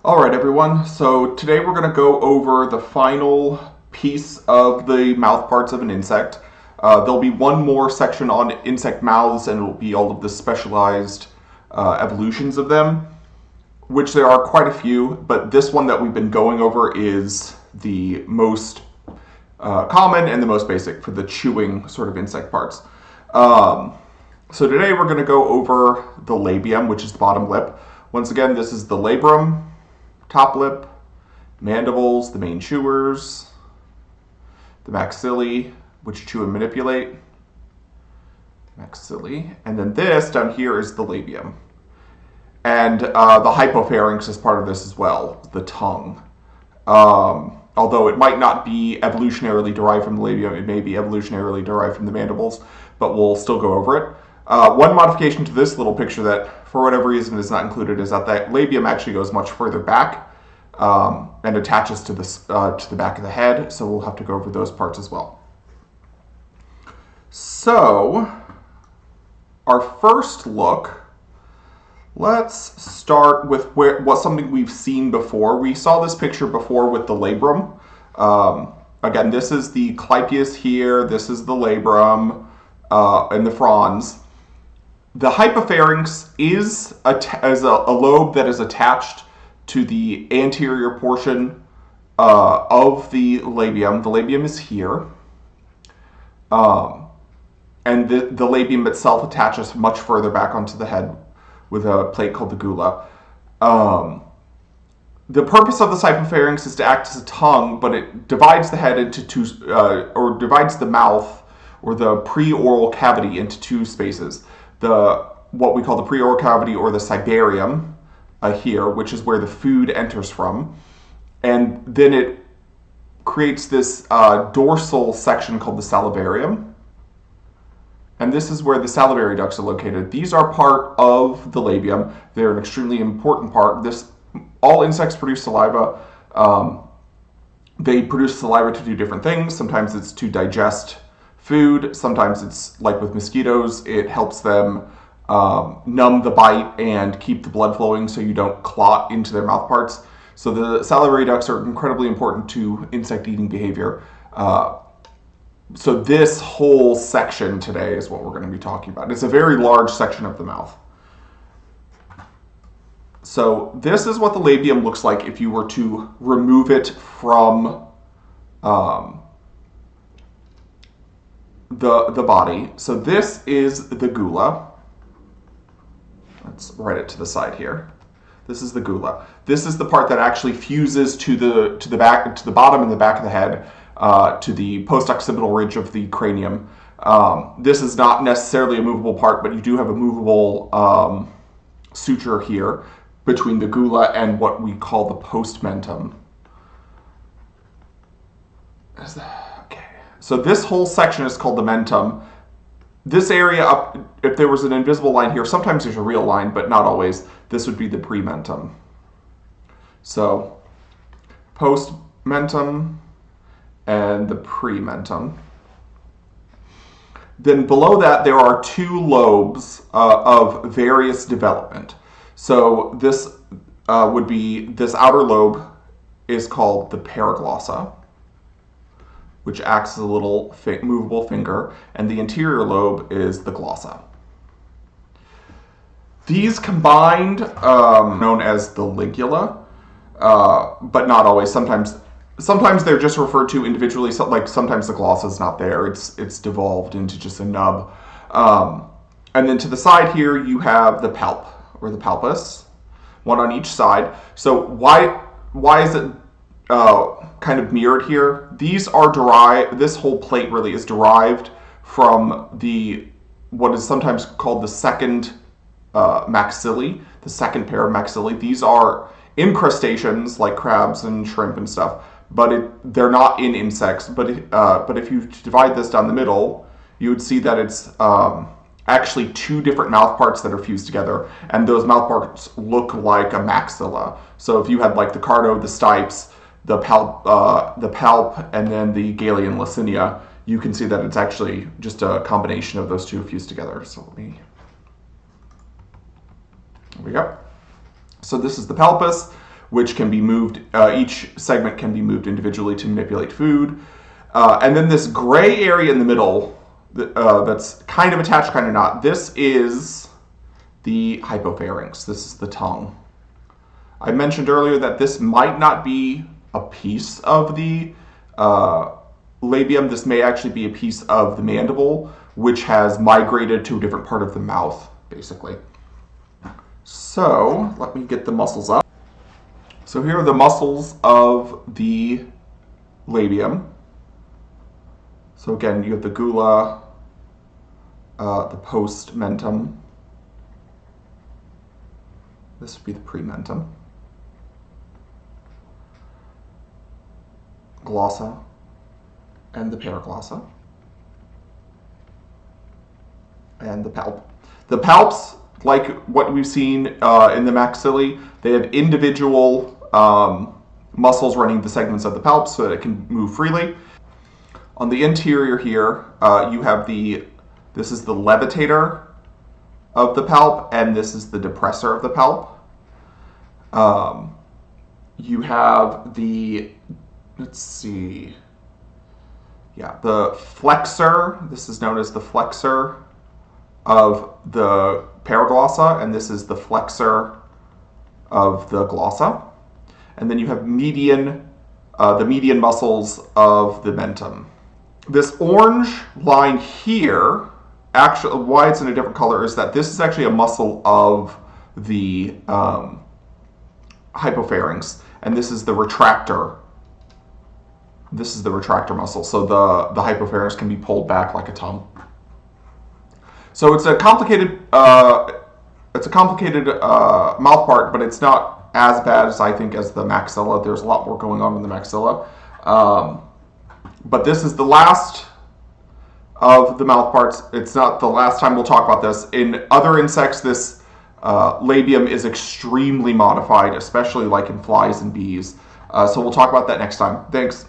All right, everyone. So today we're going to go over the final piece of the mouth parts of an insect. There'll be one more section on insect mouths, and it'll be all of the specialized evolutions of them, which there are quite a few, but this one that we've been going over is the most common and the most basic for the chewing sort of insect parts. So today we're going to go over the labium, which is the bottom lip. Once again, this is the labrum, top lip, mandibles, the main chewers, the maxillae, which chew and manipulate, maxillae, and then this down here is the labium. And the hypopharynx is part of this as well, the tongue. Although it might not be evolutionarily derived from the labium, it may be evolutionarily derived from the mandibles, but we'll still go over it. One modification to this little picture that, for whatever reason, is not included is that the labium actually goes much further back and attaches to the back of the head, so we'll have to go over those parts as well. So, our first look, let's start with something we've seen before. We saw this picture before with the labrum. Again, this is the clypeus here, this is the labrum, and the frons. The hypopharynx is a lobe that is attached to the anterior portion of the labium. The labium is here. And the labium itself attaches much further back onto the head with a plate called the gula. The purpose of this hypopharynx is to act as a tongue, but it divides the head into two, or divides the mouth or the pre-oral cavity into two spaces. What we call the pre-oral cavity, or the cibarium here, which is where the food enters from. And then it creates this dorsal section called the salivarium. And this is where the salivary ducts are located. These are part of the labium. They're an extremely important part. All insects produce saliva. They produce saliva to do different things. Sometimes it's to digest food. Sometimes it's, like with mosquitoes, it helps them numb the bite and keep the blood flowing so you don't clot into their mouth parts. So the salivary ducts are incredibly important to insect eating behavior. So this whole section today is what we're going to be talking about. It's a very large section of the mouth. So this is what the labium looks like if you were to remove it from the body. So this is the gula. Let's write it to the side here. This is the gula. This is the part that actually fuses to the bottom and the back of the head, to the post-occipital ridge of the cranium. This is not necessarily a movable part, but you do have a movable suture here between the gula and what we call the postmentum. Okay. So this whole section is called the mentum. This area up, if there was an invisible line here, sometimes there's a real line, but not always. This would be the prementum. So postmentum and the prementum. Then below that, there are two lobes of various development. So this would be, this outer lobe is called the paraglossa, which acts as a little movable finger, and the interior lobe is the glossa. These combined, known as the ligula, but not always. Sometimes they're just referred to individually. So, like sometimes the glossa is not there; it's devolved into just a nub. And then to the side here, you have the palp or the palpus, one on each side. So why is it kind of mirrored here? These are derived. This whole plate really is derived from what is sometimes called the second maxillae, the second pair of maxillae. These are incrustations like crabs and shrimp and stuff, but they're not in insects. But if you divide this down the middle, you would see that it's actually two different mouth parts that are fused together, and those mouth parts look like a maxilla. So if you had like the cardo, the stipes, the palp, and then the Galean lacinia, you can see that it's actually just a combination of those two fused together. So there we go. So this is the palpus. which can be moved, each segment can be moved individually to manipulate food. And then this gray area in the middle, that's kind of attached, kind of not. This is the hypopharynx. This is the tongue. I mentioned earlier that this might not be a piece of the labium. This may actually be a piece of the mandible, which has migrated to a different part of the mouth, basically. So let me get the muscles up. So here are the muscles of the labium. So again, you have the gula, the postmentum. This would be the prementum. Glossa and the paraglossa. And the palp. The palps, like what we've seen in the maxillae, they have individual muscles running the segments of the palps so that it can move freely. On the interior here, you have this is the levitator of the palp, and this is the depressor of the palp. You have the, let's see, yeah, the flexor. This is known as the flexor of the paraglossa, and this is the flexor of the glossa. And then you have the median muscles of the mentum. This orange line here, actually, why it's in a different color is that this is actually a muscle of the hypopharynx, and this is the retractor. This is the retractor muscle, so the hypopharynx can be pulled back like a tongue. So it's a complicated mouth part, but it's not as bad as I think as the maxilla. There's a lot more going on in the maxilla. But this is the last of the mouth parts. It's not the last time we'll talk about this. In other insects, this labium is extremely modified, especially like in flies and bees. So we'll talk about that next time. Thanks.